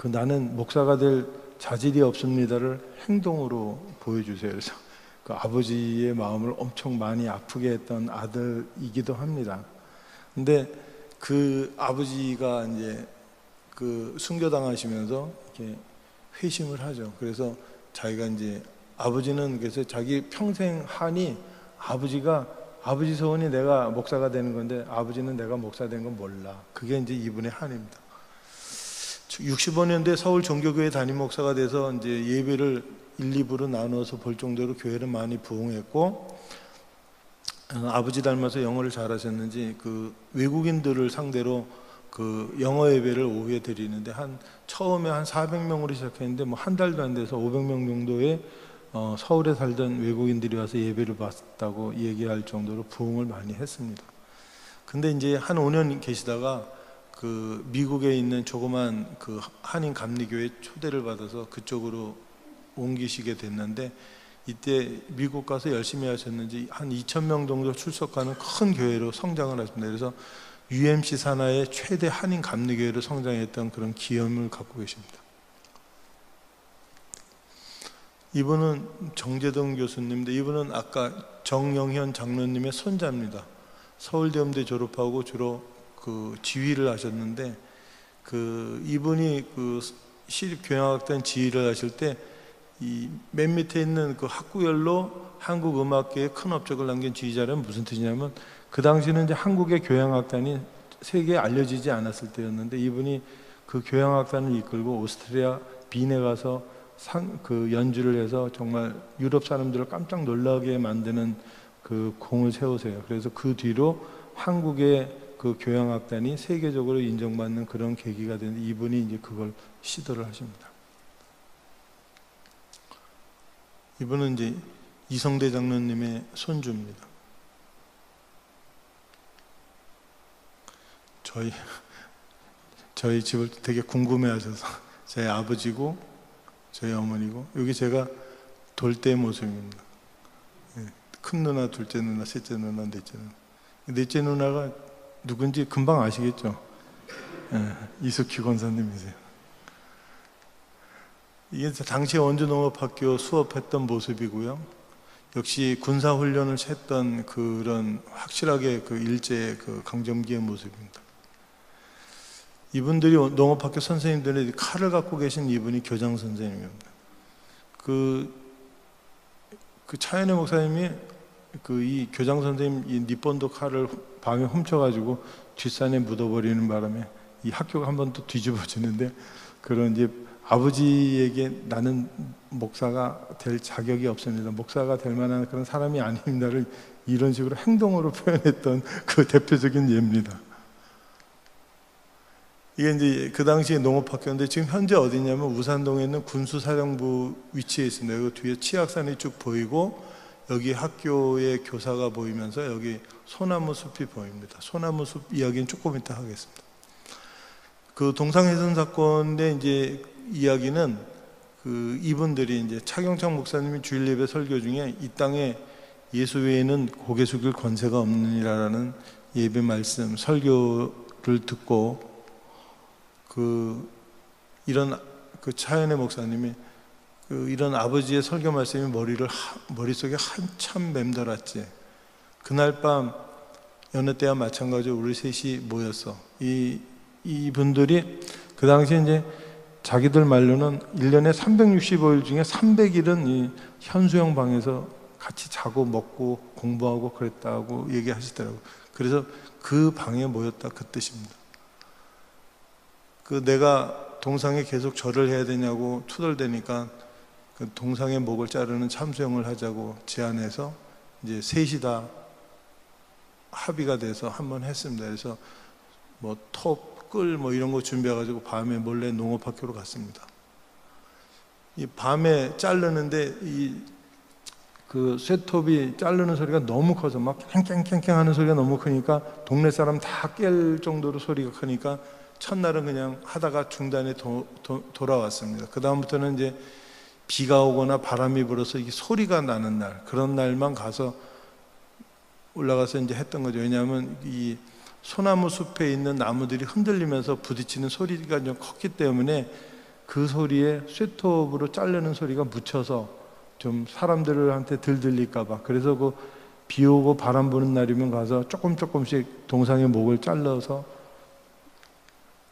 나는 목사가 될 자질이 없습니다를 행동으로 보여주세요. 그래서 그 아버지의 마음을 엄청 많이 아프게 했던 아들이기도 합니다. 근데 그 아버지가 이제 순교당하시면서 이렇게 회심을 하죠. 그래서 자기가 이제 아버지는 그래서 자기 평생 한이 아버지 소원이 내가 목사가 되는 건데 아버지는 내가 목사 된 건 몰라. 그게 이제 이분의 한입니다. 65년대 서울 종교교회 담임 목사가 돼서 이제 예배를 1, 2부로 나눠서 볼 정도로 교회를 많이 부흥했고, 아버지 닮아서 영어를 잘하셨는지 외국인들을 상대로 영어 예배를 오후에 드리는데 처음에 한 400명으로 시작했는데 뭐 한 달도 안 돼서 500명 정도의 서울에 살던 외국인들이 와서 예배를 봤다고 얘기할 정도로 부흥을 많이 했습니다. 근데 이제 한 5년 계시다가 미국에 있는 조그만 한인 감리교회 초대를 받아서 그쪽으로 옮기시게 됐는데, 이때 미국 가서 열심히 하셨는지 한 2,000명 정도 출석하는 큰 교회로 성장을 하십니다. 그래서 UMC 산하의 최대 한인 감리교회로 성장했던 그런 기염을 갖고 계십니다. 이분은 정재동 교수님인데, 이분은 아까 정영현 장로님의 손자입니다. 서울대음대 졸업하고 주로 지휘를 하셨는데, 이분이 시립교향악단 지휘를 하실 때 이 맨 밑에 있는 학구열로 한국 음악계에 큰 업적을 남긴 지휘자라면 무슨 뜻이냐면, 그 당시는 이제 한국의 교향악단이 세계에 알려지지 않았을 때였는데, 이분이 그 교향악단을 이끌고 오스트리아 빈에 가서 연주를 해서 정말 유럽 사람들을 깜짝 놀라게 만드는 공을 세우세요. 그래서 그 뒤로 한국의 교향악단이 세계적으로 인정받는 그런 계기가 되는데, 이분이 이제 그걸 시도를 하십니다. 이분은 이제 이성대 장로님의 손주입니다. 저희 집을 되게 궁금해하셔서 제 아버지고 저희 어머니고 여기 제가 돌 때 모습입니다. 예, 큰 누나, 둘째 누나, 셋째 누나, 넷째 누나. 넷째 누나가 누군지 금방 아시겠죠? 예, 이숙희 권사님이세요. 이게 당시 원주농업학교 수업했던 모습이고요. 역시 군사훈련을 했던 그런 확실하게 그 일제의 그 강점기의 모습입니다. 이분들이 농업학교 선생님들이 칼을 갖고 계신 이분이 교장 선생님입니다. 그 차현의 목사님이 이 교장 선생님 이 니본도 칼을 밤에 훔쳐가지고 뒷산에 묻어버리는 바람에 이 학교가 한 번 또 뒤집어지는데 그런 이제 아버지에게 나는 목사가 될 자격이 없습니다. 목사가 될 만한 그런 사람이 아닙니다를 이런 식으로 행동으로 표현했던 그 대표적인 예입니다. 이게 이제 그 당시에 농업학교인데 지금 현재 어디냐면 우산동에 있는 군수사령부 위치에 있습니다. 여기 뒤에 치악산이 쭉 보이고 여기 학교의 교사가 보이면서 여기 소나무 숲이 보입니다. 소나무 숲 이야기는 조금 이따 하겠습니다. 그 동상훼손 사건의 이제 이야기는 그 이분들이 이제 차경창 목사님이 주일 예배 설교 중에 이 땅에 예수 외에는 고개 숙일 권세가 없느니라라는 예배 말씀 설교를 듣고 이런 차현의 목사님이 이런 아버지의 설교 말씀이 머릿속에 한참 맴돌았지. 그날 밤 여느 때와 마찬가지로 우리 셋이 모였어. 이분들이 그 당시에 이제 자기들 말로는 1년에 365일 중에 300일은 이 현수형 방에서 같이 자고 먹고 공부하고 그랬다고 얘기하시더라고요. 그래서 그 방에 모였다 그 뜻입니다. 내가 동상에 계속 절을 해야 되냐고 투덜대니까 그 동상의 목을 자르는 참수형을 하자고 제안해서 이제 셋이 다 합의가 돼서 한번 했습니다. 그래서 뭐 끌 이런 거 준비해가지고 밤에 몰래 농업학교로 갔습니다. 이 밤에 자르는데 그 쇠톱이 자르는 소리가 너무 커서 막 캥캥캥캥 하는 소리가 너무 크니까 동네 사람 다 깰 정도로 소리가 크니까 첫날은 그냥 하다가 중단에 돌아왔습니다. 그 다음부터는 이제 비가 오거나 바람이 불어서 이게 소리가 나는 날, 그런 날만 가서 올라가서 이제 했던 거죠. 왜냐하면 이 소나무 숲에 있는 나무들이 흔들리면서 부딪히는 소리가 좀 컸기 때문에 그 소리에 쇠톱으로 자르는 소리가 묻혀서 좀 사람들한테 덜 들릴까봐. 그래서 비 오고 바람 부는 날이면 가서 조금씩 동상의 목을 잘라서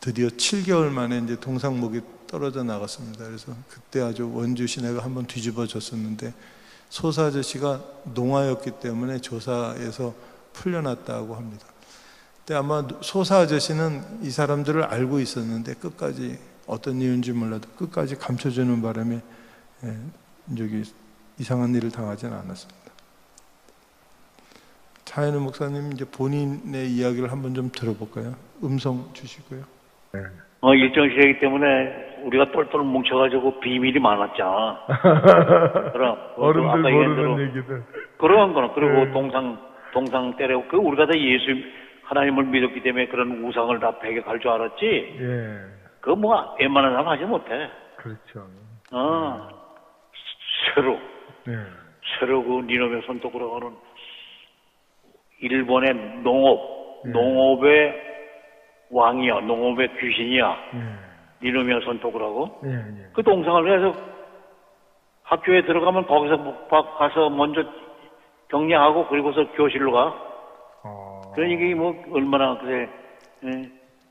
드디어 7개월 만에 이제 동상목이 떨어져 나갔습니다. 그래서 그때 아주 원주 시내가 한번 뒤집어졌었는데 소사 아저씨가 농아였기 때문에 조사에서 풀려났다고 합니다. 근데 아마 소사 아저씨는 이 사람들을 알고 있었는데 끝까지 어떤 이유인지 몰라도 끝까지 감춰주는 바람에 저기 이상한 일을 당하지는 않았습니다. 차현우 목사님 이제 본인의 이야기를 한번 좀 들어볼까요? 음성 주시고요. 일정 시대이기 때문에 우리가 똘똘 뭉쳐가지고 비밀이 많았잖아. 그럼 어른들 아까 모르는 얘기들. 그런 거는 그리고 동상 때려 우리가 다 하나님을 믿었기 때문에 그런 우상을 다 배격할 줄 알았지. 예. 그거 뭐 웬만한 사람 하지 못해. 그렇죠. 새로 그 니놈의 손톱으로 하는 일본의 농업의 왕이야, 농업의 귀신이야. 니놈의 손톱을 하고. 그 동상을 해서 학교에 들어가면 거기서 가서 먼저 격려하고 그리고서 교실로 가. 그러니까 이게 뭐 얼마나 그래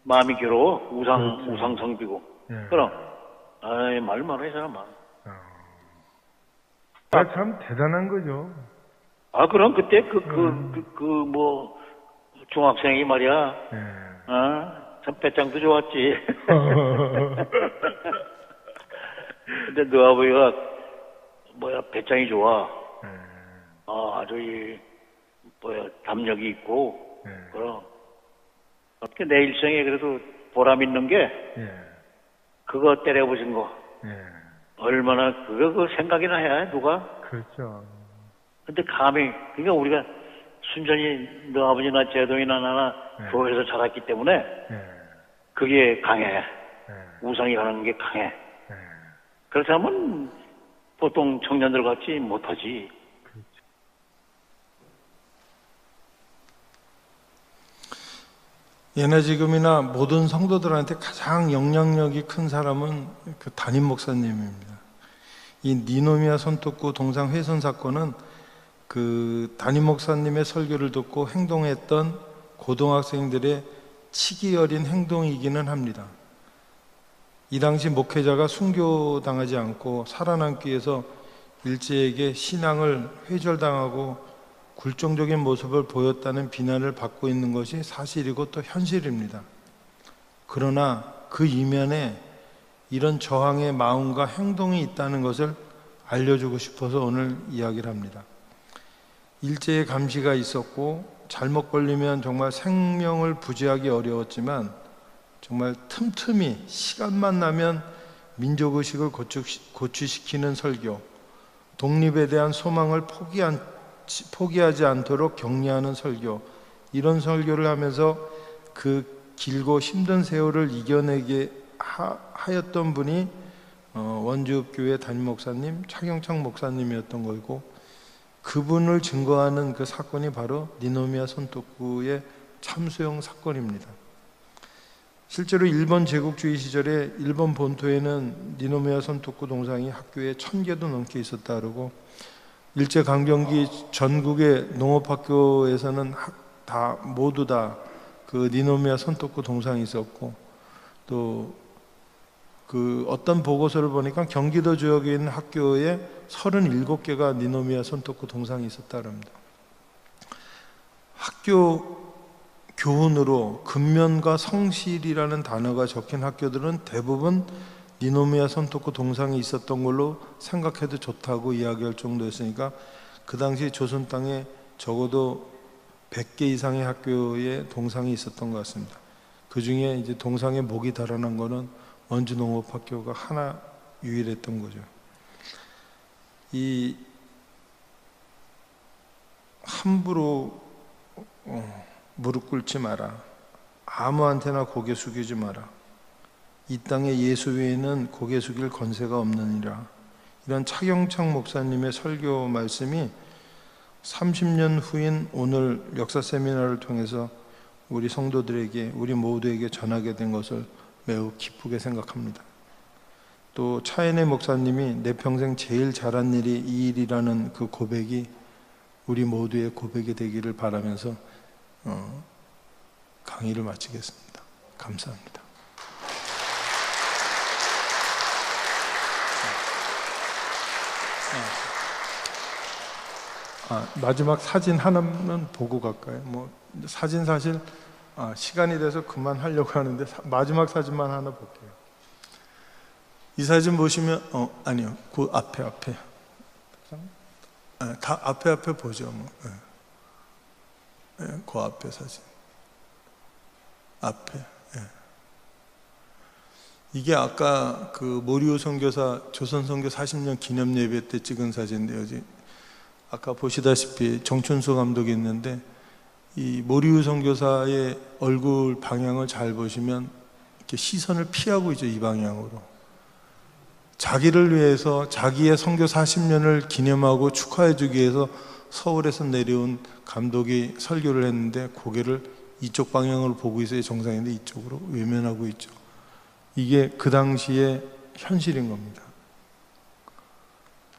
마음이 괴로워. 우상 성비고. 그럼 말 말해 사람아. 참 대단한 거죠. 그럼 그때 뭐 중학생이 말이야. 참 배짱도 좋았지. 근데 너 아버지가 배짱이 좋아. 아주 담력이 있고. 그럼 내 일생에 그래도 보람 있는 게 그거 때려보신 거. 얼마나 그거 생각이나 해 누가? 그렇죠. 근데 감히 그러니까 우리가 순전히 너 아버지나 제동이나 나나 교회에서 자랐기 때문에 그게 강해. 우상이 가는 게 강해. 그렇지 않으면 보통 청년들 같이 못하지. 예나 지금이나 모든 성도들한테 가장 영향력이 큰 사람은 그 담임 목사님입니다. 이 니노미아 손톱구 동상 훼손 사건은 그 담임 목사님의 설교를 듣고 행동했던 고등학생들의 치기 어린 행동이기는 합니다. 이 당시 목회자가 순교당하지 않고 살아남기 위해서 일제에게 신앙을 회절당하고 굴종적인 모습을 보였다는 비난을 받고 있는 것이 사실이고 또 현실입니다. 그러나 그 이면에 이런 저항의 마음과 행동이 있다는 것을 알려주고 싶어서 오늘 이야기를 합니다. 일제의 감시가 있었고 잘못 걸리면 정말 생명을 부지하기 어려웠지만 정말 틈틈이 시간만 나면 민족의식을 고취시키는 설교, 독립에 대한 소망을 포기하지 않도록 격려하는 설교, 이런 설교를 하면서 그 길고 힘든 세월을 이겨내게 하였던 분이 원주교회 담임 목사님 차경창 목사님이었던 거고, 그분을 증거하는 그 사건이 바로 니노미아 손톱구의 참수형 사건입니다. 실제로 일본 제국주의 시절에 일본 본토에는 니노미아 손톱구 동상이 학교에 1000개도 넘게 있었다 그러고, 일제강점기 전국의 농업학교에서는 모두 다 그 니노미아 손톱구 동상이 있었고, 또 그 어떤 보고서를 보니까 경기도 지역에 있는 학교에 37개가 니노미아 손톱구 동상이 있었다고 합니다. 학교 교훈으로 근면과 성실이라는 단어가 적힌 학교들은 대부분 니노미아 손톱구 동상이 있었던 걸로 생각해도 좋다고 이야기할 정도였으니까 그 당시 조선 땅에 적어도 100개 이상의 학교에 동상이 있었던 것 같습니다. 그 중에 이제 동상에 목이 달아난 거는 원주농업학교가 하나 유일했던 거죠. 이 함부로 무릎 꿇지 마라. 아무한테나 고개 숙이지 마라. 이 땅에 예수 외에는 고개 숙일 권세가 없느니라. 이런 차경창 목사님의 설교 말씀이 30년 후인 오늘 역사 세미나를 통해서 우리 성도들에게, 우리 모두에게 전하게 된 것을 매우 기쁘게 생각합니다. 또 차인의 목사님이 내 평생 제일 잘한 일이 이 일이라는 그 고백이 우리 모두의 고백이 되기를 바라면서 강의를 마치겠습니다. 감사합니다. 마지막 사진 하나만 보고 갈까요? 사진 사실 시간이 돼서 그만하려고 하는데 마지막 사진만 하나 볼게요. 이 사진 보시면 아니요, 그 앞에 다 앞에 보죠. 그 앞에 사진 앞에. 이게 아까 그 모리오 선교사 조선 선교 40년 기념 예배 때 찍은 사진인데요. 아까 보시다시피 정춘수 감독이 있는데 이 모리오 선교사의 얼굴 방향을 잘 보시면 이렇게 시선을 피하고 있죠. 이 방향으로. 자기를 위해서 자기의 선교 40년을 기념하고 축하해주기 위해서 서울에서 내려온 감독이 설교를 했는데 고개를 이쪽 방향으로 보고 있어야 정상인데 이쪽으로 외면하고 있죠. 이게 그 당시의 현실인 겁니다.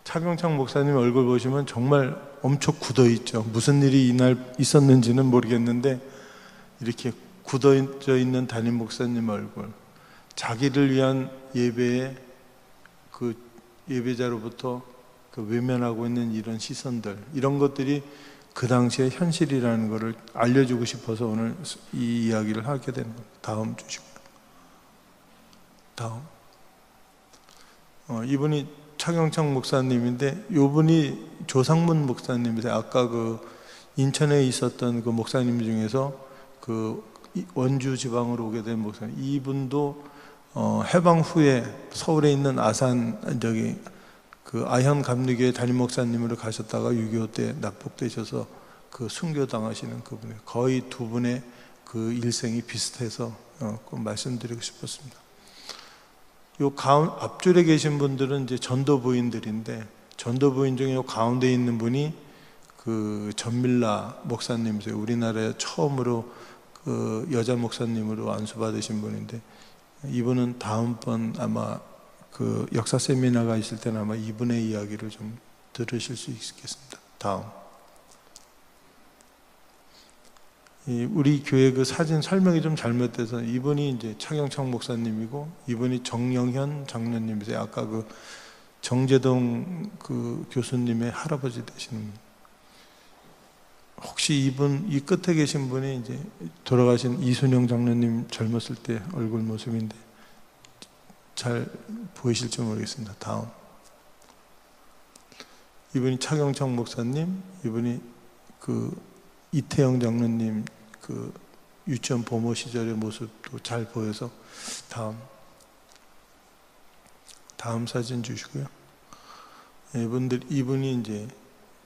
차경창 목사님 얼굴 보시면 정말 엄청 굳어 있죠. 무슨 일이 이날 있었는지는 모르겠는데 이렇게 굳어져 있는 담임 목사님 얼굴, 자기를 위한 예배에 그 예배자로부터 그 외면하고 있는 이런 시선들, 이런 것들이 그 당시의 현실이라는 것을 알려주고 싶어서 오늘 이 이야기를 하게 되는 겁니다. 다음 주시고요. 다음. 이분이 차경창 목사님인데 이분이 조상문 목사님이세요. 아까 그 인천에 있었던 그 목사님 중에서 그 원주 지방으로 오게 된 목사님, 이분도 해방 후에 서울에 있는 아산 그 아현 감리교회 담임 목사님으로 가셨다가 6.25 때 납북되셔서 그 순교당하시는 그분이 거의 두 분의 그 일생이 비슷해서 꼭 말씀드리고 싶었습니다. 요 앞줄에 계신 분들은 이제 전도 부인들인데, 전도 부인 중에 요 가운데 있는 분이 그 전밀라 목사님이세요. 우리나라에 처음으로 그 여자 목사님으로 안수받으신 분인데, 이분은 다음번 아마 그 역사 세미나가 있을 때는 아마 이분의 이야기를 좀 들으실 수 있겠습니다. 다음. 우리 교회 그 사진 설명이 좀 잘못돼서 이분이 이제 차경청 목사님이고 이분이 정영현 장로님이세요. 아까 그 정재동 그 교수님의 할아버지 되시는 분. 혹시 이분 이 끝에 계신 분이 이제 돌아가신 이순영 장로님 젊었을 때 얼굴 모습인데 잘 보이실지 모르겠습니다. 다음. 이분이 차경청 목사님, 이분이 그 이태영 장로님 그 유치원 보모 시절의 모습도 잘 보여서 다음 사진 주시고요. 이분이 이제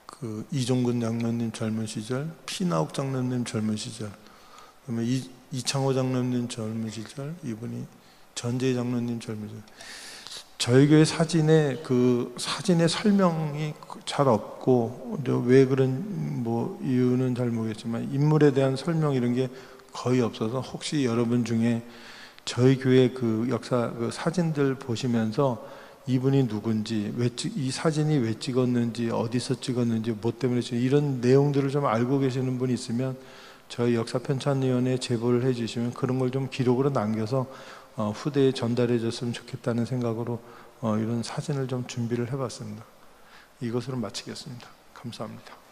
그 이종근 장로님 젊은 시절, 피나옥 장로님 젊은 시절, 그다음에 이창호 장로님 젊은 시절, 이분이 전재 장로님 젊은 시절. 저희 교회 사진의 설명이 잘 없고 왜 그런 뭐 이유는 잘 모르겠지만 인물에 대한 설명 이런 게 거의 없어서 혹시 여러분 중에 저희 교회 그 역사 그 사진들 보시면서 이분이 누군지, 이 사진이 왜 찍었는지, 어디서 찍었는지, 뭐 때문에 이런 내용들을 좀 알고 계시는 분이 있으면 저희 역사편찬위원회에 제보를 해주시면 그런 걸 좀 기록으로 남겨서 후대에 전달해 줬으면 좋겠다는 생각으로 이런 사진을 좀 준비를 해봤습니다. 이것으로 마치겠습니다. 감사합니다.